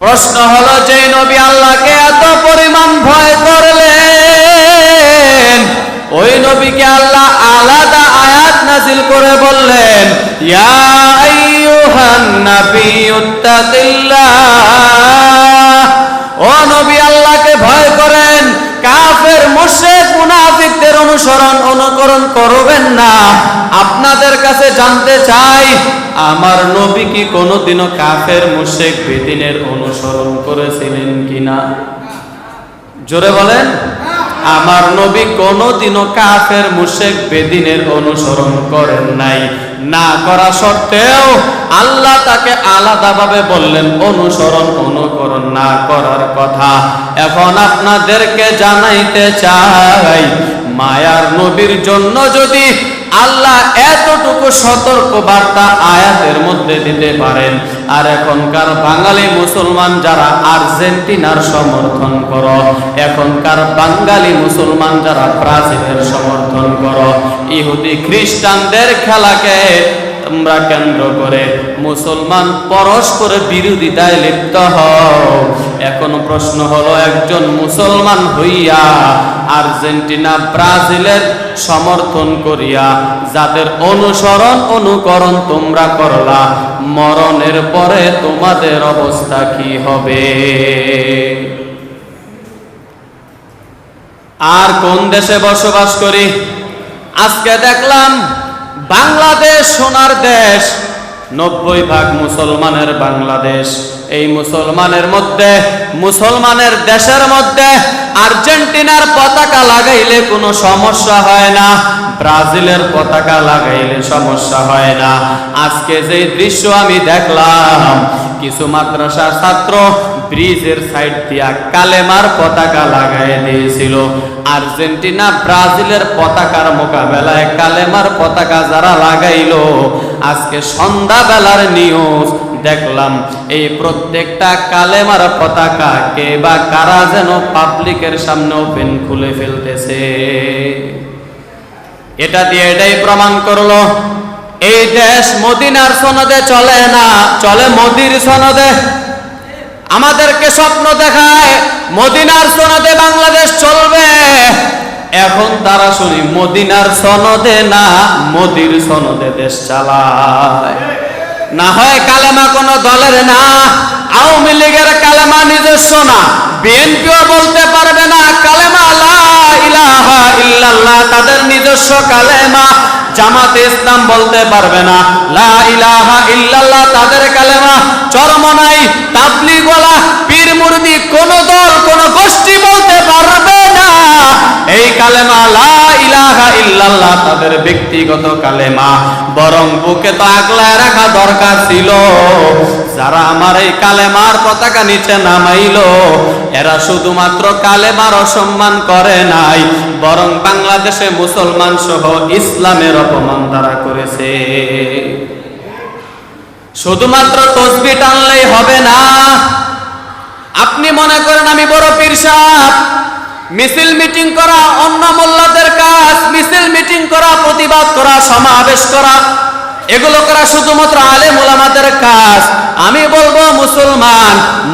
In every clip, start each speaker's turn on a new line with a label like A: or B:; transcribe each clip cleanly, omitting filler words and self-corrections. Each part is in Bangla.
A: প্রশ্ন হলো, যে নবী আল্লাহকে এত পরিমাণ ভয় করলেন, ওই নবীকে আল্লাহ আলাদা আয়াত নাযিল করে বললেন, ইয়া আইয়ুহান নাবিয়্যুত্তাকিল্লাহ, ও নবী আল্লাহকে ভয় করেন, কাফের মুশরিক মুনাফিকদের অনুকরণ করবেন না। আপনাদের কাছে জানতে চাই, আমার নবী কি কোনোদিনও কাফের মুশরিক বেদিনের অনুসরণ করেছিলেন কিনা? জোরে বলেন। আমার নবী কোনোদিনও কাফের মুশরিক বেদিনের অনুসরণ করেন নাই। না করা সত্ত্বেও আল্লাহ তাকে আলাদাভাবে বললেন অনুকরণ না করার কথা। এখন আপনাদেরকে জানাইতে চাই, মায়ার নবীর জন্য যদি আল্লাহ এতটুকু সতর্ক বার্তা আয়াতের মধ্যে দিতে পারেন, আর এখনকার বাঙালি মুসলমান যারা আর্জেন্টিনার সমর্থন করো, এখনকার বাঙালি মুসলমান যারা ব্রাজিলের সমর্থন করো, ইহুদি খ্রিস্টানদের খেলাকে তোমরা কেন্দ্র করে মুসলমান পরস্পর বিরোধিতায় লিপ্ত হও। এখন প্রশ্ন হলো, একজন মুসলমান হইয়া আর্জেন্টিনা ব্রাজিলের সমর্থন করিয়া যাদের অনুকরণ তোমরা করলা, মরণের পরে তোমাদের অবস্থা কি হবে? আর কোন দেশে বসবাস করি? আজকে দেখলাম বাংলাদেশ সোনার দেশ, 90% মুসলমানের বাংলাদেশ। এই মুসলমানের দেশের মধ্যে আর্জেন্টিনার পতাকা লাগাইলে কোনো সমস্যা হয় না, ব্রাজিলের পতাকা লাগাইলে সমস্যা হয় না। আজকে যে দৃশ্য আমি দেখলাম, কিছু মাদ্রাসার ছাত্র ব্রিজের সাইড দিয়া কালেমার পতাকা লাগাই দিয়েছিল। আর্জেন্টিনা ব্রাজিলের পতাকার মোকাবেলায় কালেমার পতাকা যারা লাগাইলো, আজকে সন্ধ্যাবেলার নিউজ দেখলাম, এই প্রত্যেকটা কালেমার পতাকা কে বা কারা যেন পাবলিকের সামনে ওপেন খুলে ফেলতেছে। এটা দিয়ে এটাই প্রমাণ করলো, এই দেশ মদিনার সনদে চলে না, চলে মোদির সনদে। আমাদেরকে স্বপ্ন দেখায় মদিনার সনদে বাংলাদেশ চলবে, এখন তারা শুনি মদিনার সনদে না, মোদির সনদে দেশ চালায়। না হয় কালেমা কোনো দলের না, আওয়ামী লীগের কালেমা নিজস্ব না, বিএনপিও বলতে পারবে না কালেমা লা ইলাহা ইল্লাল্লাহ তাদের নিজস্ব কালেমা, জামাতে ইসলাম বলতে পারবে না লা ইলাহা ইল্লাল্লাহ তাদের কালেমা, চরমনাই, তাবলীগওয়ালা, পীর মুরিদি কোন দল কোন গোষ্ঠী বলতে পারবে না এই কালেমা লা ইলাহা ইল্লাল্লাহ তাদের ব্যক্তিগত কালেমা। বরং বুকে তো আগলায় রাখা দরকার ছিল, যারা আমার এই কালেমার পতাকা নিচে নামাইলো, এরা শুধুমাত্র কালেমার অসম্মান করে নাই, বরং বাংলাদেশে মুসলমান সহ ইসলামের অপমান তারা করেছে। শুধুমাত্র তসবিহ টানলেই হবে না। আপনি মনে করেন আমি বড় পীর সাহেব, মিছিল মিটিং করা অন্য মোল্লাদের কাজ, মিছিল মিটিং করা, প্রতিবাদ করা, সমাবেশ করা, এগুলো করা শুধুমাত্র আলেম ওলামাদের কাজ। আমি বলবো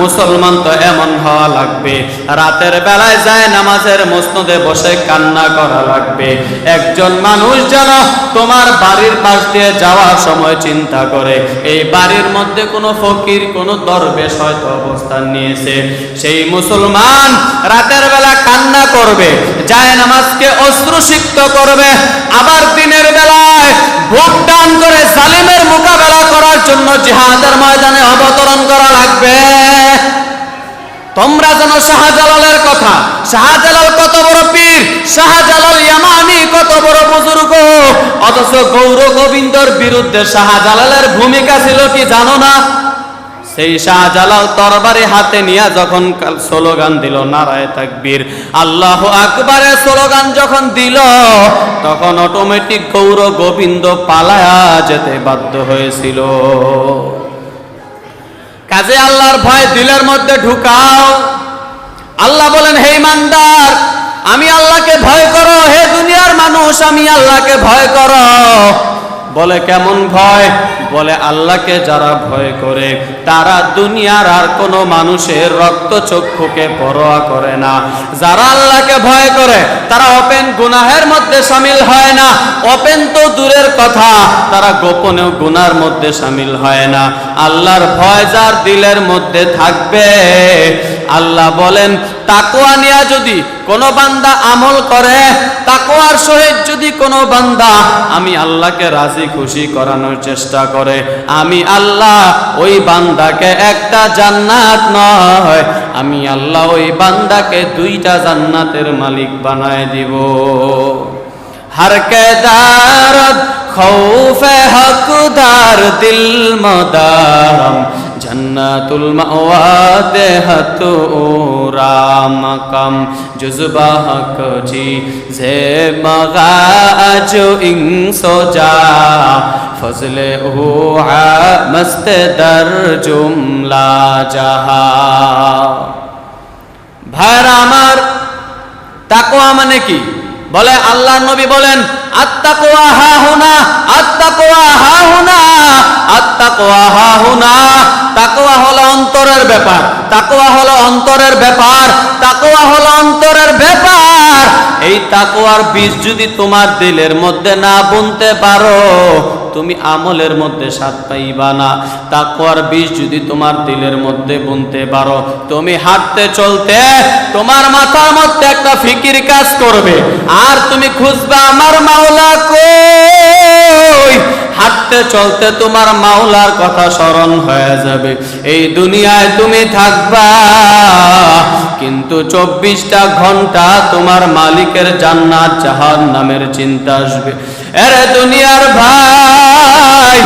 A: মুসলমান তো এমন হওয়া লাগবে, রাতের বেলায় যায় নামাজের মসনদে বসে কান্না করা লাগবে। একজন মানুষ যেন তোমার বাড়ির পাশ দিয়ে যাওয়ার সময় চিন্তা করে এই বাড়ির মধ্যে কোনো ফকির কোনো দরবেশ হয়তো অবস্থান নিয়েছে, সেই মুসলমান রাতের বেলা কান্না করবে, যায় নামাজকে অশ্রুসিক্ত করবে। আবার দিনের বেলায় ভোট দান করে জালিমের মোকাবেলা করার জন্য জিহাদের ময়দানে অবতরণ করা লাগবে। তোমরা যেন শাহজালালের কথা, শাহজালাল কত বড় পীর, শাহজালাল ইয়ামানি কত বড় বুজুর্গ, অথচ গৌর গোবিন্দর বিরুদ্ধে শাহজালালের ভূমিকা ছিল কি জানো না? সেই শাহজালাল তরবারি হাতে নিয়ে যখন স্লোগান দিল নারায়ে তাকবীর, আল্লাহু আকবারের স্লোগান যখন দিল, তখন অটোমেটিক গৌর গোবিন্দ পালায়া যেতে বাধ্য হয়েছিল। কাজে আল্লাহর ভয় দিলের মধ্যে ঢুকাও। আল্লাহ বলেন, হে ইমানদার, আমি আল্লাহকে ভয় করো, হে দুনিয়ার মানুষ আমি আল্লাহকে ভয় করো। বলে কেমন ভয়? বলে আল্লাহকে যারা ভয় করে তারা দুনিয়ার আর কোনো মানুষের রক্ত চক্ষুকে পরোয়া করে না। যারা আল্লাহকে ভয় করে তারা ওপেন গুনাহের মধ্যে শামিল হয় না, ওপেন তো দূরের কথা, তারা গোপনেও গুনার মধ্যে শামিল হয় না। আল্লাহর ভয় যার দিলের মধ্যে থাকবে, আল্লাহ বলেন তাকওয়া নিয়ে যদি কোনো বান্দা আমল করে, তাকওয়ার সহিত যদি কোনো বান্দা আমি আল্লাহকে রাজি খুশি করানোর চেষ্টা করে, আমি আল্লাহ ওই বান্দাকে একটা জান্নাত নয়, আমি আল্লাহ ওই বান্দাকে 2টা জান্নাতের মালিক বানায় দিব। हर के दारद खौफे हकदार दिल मदारम जन्नतुल मअवा देहत राम कम जुज़बा हक जी जे मगाज इन सोजा फजले हुआ मस्त दर जुमला जहा। भाईरा आमार ताकवा माने की? বলে আল্লাহর নবী বলেন আত্তাকওয়া হাহুনা, আত্তাকওয়া হাহুনা, আত্তাকওয়া হাহুনা। তাকওয়া হলো অন্তরের ব্যাপার, তাকওয়া হলো অন্তরের ব্যাপার, তাকওয়া হলো অন্তরের ব্যাপার। এই তাকওয়ার বীজ যদি তোমার দিলের মধ্যে না বুনতে পারো, তুমি আমলের মধ্যে স্বাদ পাইবা না। তাকওয়ার বীজ যদি তোমার দিলের মধ্যে বুনতে পারো, তুমি হাঁটতে চলতে তোমার মাথার মধ্যে একটা ফিকির কাজ করবে, আর তুমি খুঁজবা আমার মাওলা কই। হাঁটতে চলতে তোমার মাওলার কথা স্মরণ হয়ে যাবে। এই দুনিয়ায় তুমি থাকবা, কিন্তু 24টা ঘন্টা তোমার মালিকের জান্নাত জাহান্নামের চিন্তা আসবে। এরে দুনিয়ার ভাই,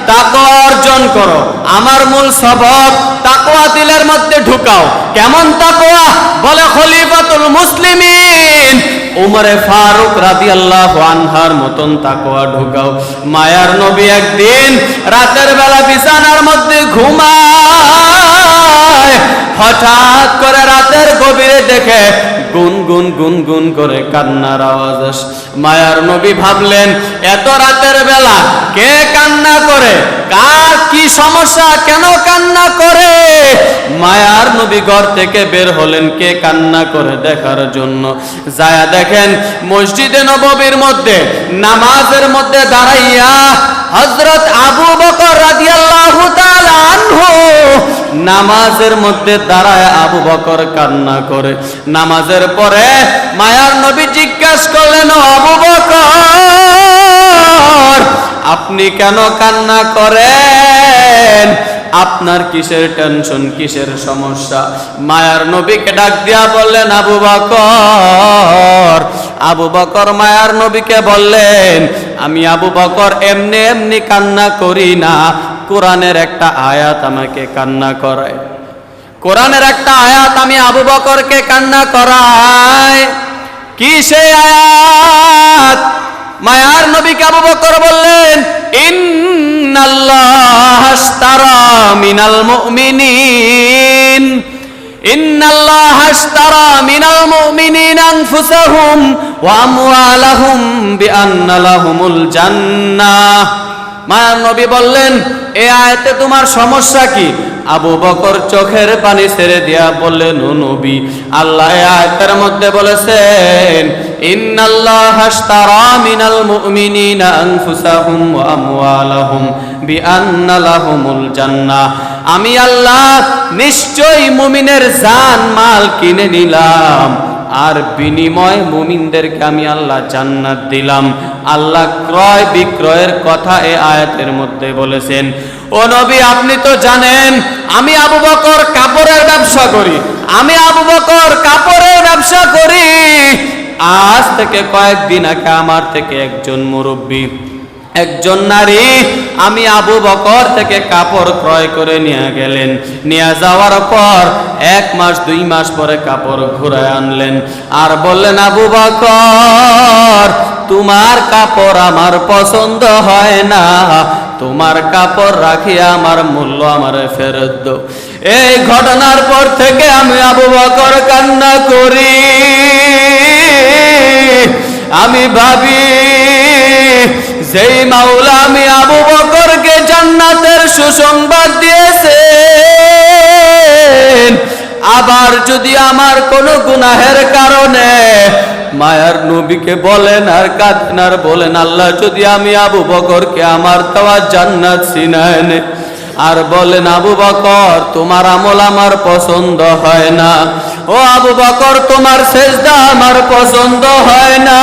A: তাকওয়া অর্জন করো। আমার মূল সবক তাকওয়া দিলের মধ্যে ঢুকাও। কেমন তাকওয়া? বলে খলিফাতুল মুসলিমিন উমরে ফারুক রাদিয়াল্লাহু আনহার মতন তাকওয়া ঢুকাও। মায়ার নবী একদিন রাতের বেলা বিছানার মধ্যে ঘুমায়, হঠাৎ করে রাতের গভীরে দেখে গুনগুন গুনগুন করে কান্নার আওয়াজ আসে। মায়ার নবী ভাবলেন এত রাতের বেলা কে কান্না করে, কার কি সমস্যা, কেন কান্না করে? মায়ার নবী ঘর থেকে বের হলেন কে কান্না করে দেখার জন্য। যায়া দেখেন মসজিদে নববীর মধ্যে নামাজের মধ্যে দাঁড়াইয়া হযরত আবু বকর রাদিয়াল্লাহু তাআলা আনহু নামাজের মধ্যে দাঁড়ায় আবু বকর কান্না করে। নামাজের পরে মায়ার নবী জিজ্ঞাসা করলেন, আবু বকর আপনি কেন কান্না করেন? আপনার কিসের টেনশন, কিসের সমস্যা? মায়ার নবীকে ডাক দিয়া বললেন, আবু বকর। আবু বকর মায়ার নবীকে বললেন, আমি আবু বকর এমনি এমনি কান্না করি না, কোরআনের একটা আয়াত আমাকে কান্না করায়। কোরআনের একটা আয়াত আমি আবু বকরকে কান্না করাই। কি সেই আয়াত? মায়ার নবীকে আবু বকর বললেন, ইন্নাল্লাহা আশতারা মিনাল মুমিনিন, ইন্নাল্লাহা আশতারা মিনাল মুমিনিন আনফুসাহুম ওয়া আমওয়ালাহুম বিআন্না লাহুমুল জান্নাহ। মায়ার নবী বললেন, এই আয়াতে তোমার সমস্যা কি? আবু বকর চোখের পানি ছেড়ে দিয়া বললেন, ও নবী, আল্লাহ এই আয়াতের মধ্যে বলেছেন ইন্নাল্লাহা আশতারা মিনাল মুমিনিনা আনফুসাহুম ওয়া আমওয়ালাহুম বিআন্না লাহুমুল জান্নাহ। আমি আল্লাহ নিশ্চয়ই মুমিনের জান মাল কিনে নিলাম, আর বিনিময় মুমিনদেরকে আমি আল্লাহ জান্নাত দিলাম। আল্লাহ ক্রয় বিক্রয়ের কথা এই আয়াতের মধ্যে বলেছেন। ও নবী, আপনি তো জানেন আমি আবু বকর কাপড়ের ব্যবসা করি, আমি আবু বকর কাপড়ের ব্যবসা করি। আজ থেকে কয়েকদিন আগে আমার থেকে একজন মুরব্বী, একজন নারী আমি আবু বকর থেকে কাপড় ক্রয় করে নিয়ে গেলেন। নিয়ে যাওয়ার পর 1 মাস 2 মাস পরে কাপড় ঘুরায় আনলেন, আর বললেন, আবু বকর তোমার কাপড় আমার পছন্দ হয় না, তোমার কাপড় রাখিয়া আমার মূল্য আমার ফেরত দাও। এই ঘটনার পর থেকে আমি আবু বকর কান্না করি। আমি ভাবি যেই মাওলা আমি আবু বকরকে জান্নাতের সুসংবাদ দিয়েছেন, আবার যদি আমার কোনো গুনাহের কারণে মায়ার নবীকে বলেন আর কাঁদেন আর বলেন, আল্লাহ যদি আমি আবু বকরকে আমার দেওয়া জান্নাত ছিনায় নে, আর বলেন আবু বকর তোমার আমল আমার পছন্দ হয় না, ও আবু বকর তোমার সেজদা আমার পছন্দ হয় না,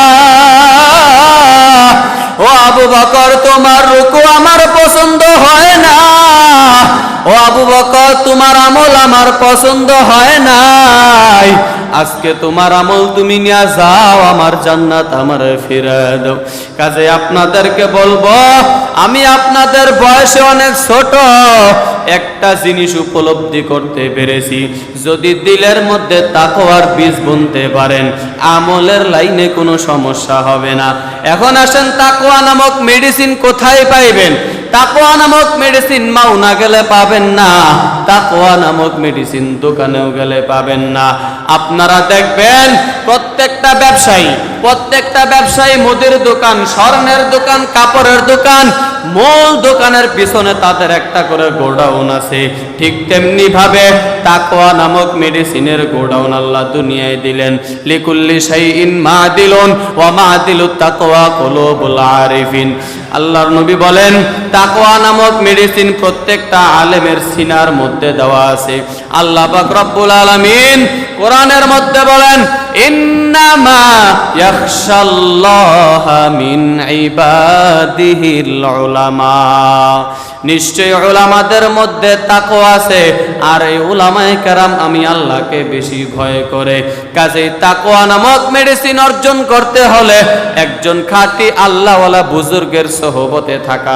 A: ও আবু বকর তোমার রুকু আমার পছন্দ হয় না, ও আবু বকর তোমার আমল আমার পছন্দ হয় নাই, আজকে তোমার আমল তুমি নিয়ে যাও, আমার জান্নাত আমার ফিরে দাও। কাজে আপনাদেরকে বলবো, আমি আপনাদের বয়সে অনেক ছোট, একটা জিনিস উপলব্ধি করতে পেরেছি, যদি দিলের মধ্যে তাকওয়ার বীজ বুনতে পারেন, আমলের লাইনে কোনো সমস্যা হবে না। এখন আসেন, তাকওয়া নামক মেডিসিন কোথায় পাইবেন? তাকওয়া নামক মেডিসিন মাওনা গেলে পাবেন না, তাকওয়া নামক মেডিসিন দোকানেও গেলে পাবেন না। আপনারা দেখবেন প্রত্যেকটা ব্যবসায়ী মুদির দোকান, স্বর্ণের দোকান, কাপড়ের দোকান, মূল দোকানের পিছনে তাদের একটা করে গোডাউন আছে। ঠিক তেমনি ভাবে তাকওয়া নামক মেডিসিনের গোডাউন আল্লাহ দুনিয়ায় দিলেন। লিকুল্লি শাইইন মাদিলুন ওয়া মাদিলুত তাকওয়া কুলুবুল আরিফিন। আল্লাহর নবী বলেন, তাকওয়া নামক মেডিসিন প্রত্যেকটা আলেমের সিনার মধ্যে দেওয়া আছে। আল্লাহ পাক রব্বুল আলামিন কোরআনের মধ্যে বলেন, ইন্নামা ইয়াখশাল্লাহা মিন ইবাদিহিল উলামা। নিশ্চয় উলামাদের মধ্যে তাকওয়া আছে, আর এই উলামায়ে কেরাম আমি আল্লাহকে বেশি ভয় করে। কাজেই তাকওয়া নামক মেডিসিন অর্জন করতে হলে একজন খাঁটি আল্লাহওয়ালা বুজুর্গের সোহবতে থাকা